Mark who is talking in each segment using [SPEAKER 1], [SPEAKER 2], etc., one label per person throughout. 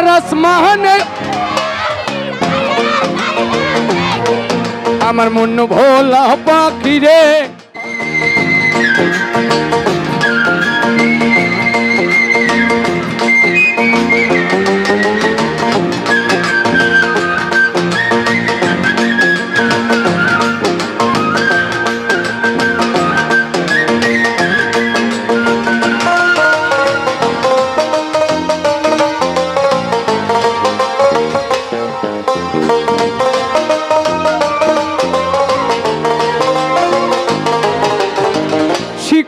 [SPEAKER 1] আসমানে আমার মন ভোলা পাখি রে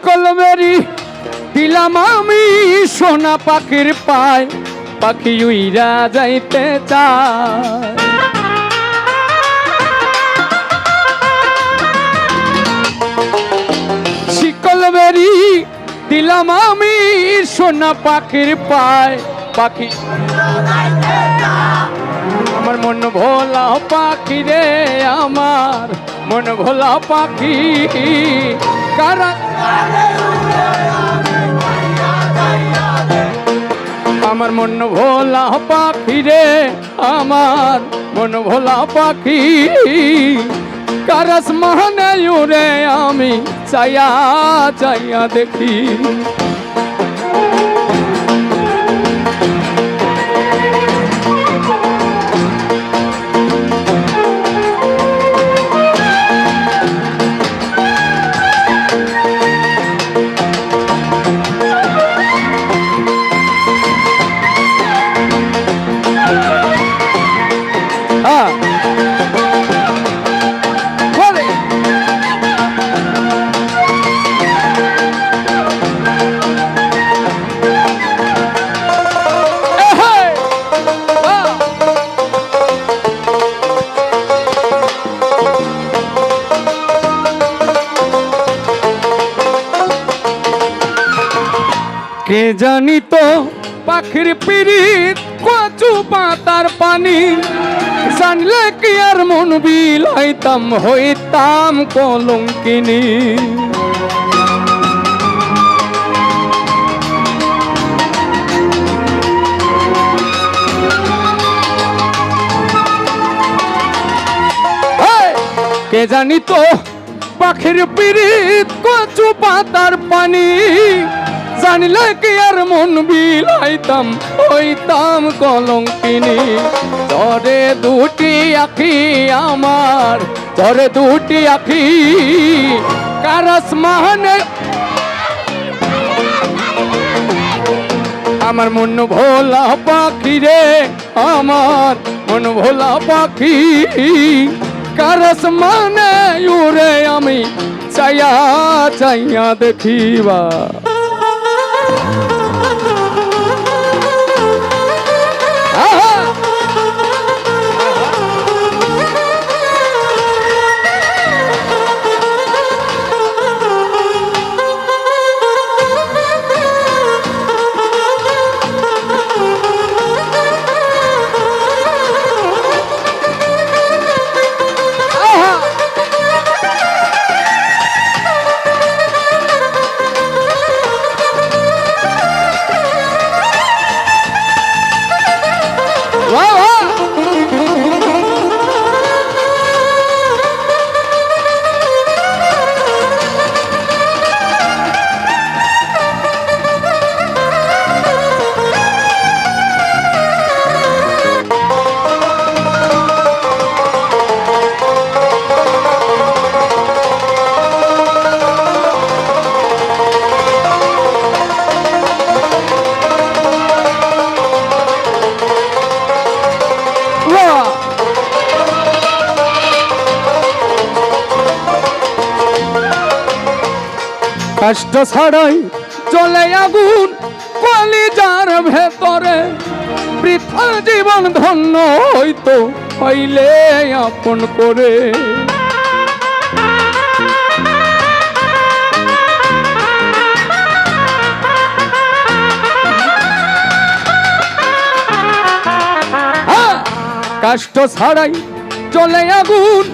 [SPEAKER 1] কলমেরি দিলাম আমি সোনা পাখির পায় পাখি উইরা যাইতে চায় শিকলমেরি দিলাম আমি সোনা পাখির পায় পাখি আমার মন ভোলা পাখি রে আমার মন ভোলা পাখি কারা আমার মন ভোলা পাখি রে আমার মন ভোলা পাখি কারস মহনে উড়ে আমি চাইয়া চাইয়া দেখি কে জানি তো পাখির পিরিত কচু পাতার পানি জানলে কি আর মন বিলাইতাম হইতাম কলঙ্কিনী কে জানি তো পাখির পিরিত কচু পাতার পানি জানলে কি আর মন বিলাইতাম হইতাম কলঙ্কিনী ধরে দুটি আখি আমার ধরে দুটি আখি কারস মহনে আমার মন ভোলা পাখি রে আমার মন ভোলা পাখি কারস মহনে উড়ে আমি চাইয়া চাইয়া দেখিবা কষ্ট ছাড়াই চলে আগুন কলিজার ভেতরে বৃথা জীবন ধন্য হইতো হইলে আপন করে কষ্ট ছাড়াই চলে আগুন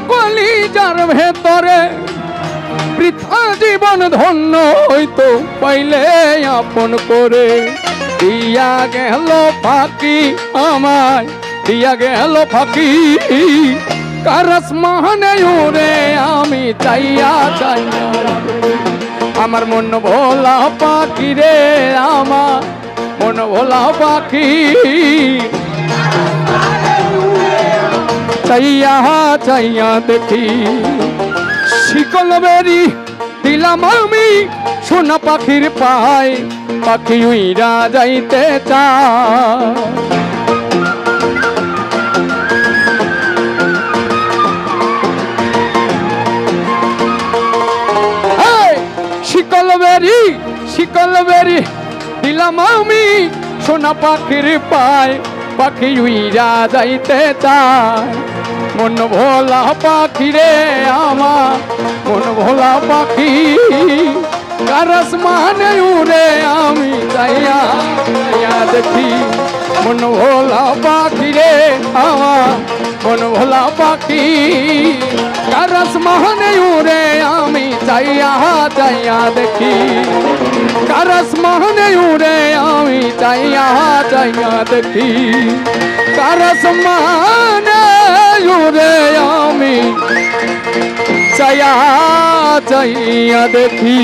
[SPEAKER 1] কলিজার ভেতরে বৃথা জীবন ধন্য হইতো পাইলে আপন করে দিয়া গেল ফাঁকি আমায় দিয়া গেল ফাঁকি কারস মহানে উড়ে আমি চাইয়া চাইয়া আমার মন ভোলা পাখি রে আমার মন ভোলা পাখি চাইয়া চাইয়া দেখি শিকল বেরি দিলাম আমি সোনা পাখির পায় পাখি উইরা যাইতে চায় শিকল বেরি দিলাম আমি সোনা পাখির পায় পাখি উইরা যাইতে চায় মন ভোলা পাখি রে আমার মন ভোলা পাখি কারস মানে উড়ে আমি চাইয়া চাইয়া দেখি মন ভোলা পাখি রে আমার মন ভোলা পাখি কারস মানে উড়ে আমি চাইয়া চাইয়া দেখি কারস মানে উড়ে আমি চাইয়া চাইয়া দেখি কারস মানে উড়ে আমি চাইয়া চাইয়া দেখি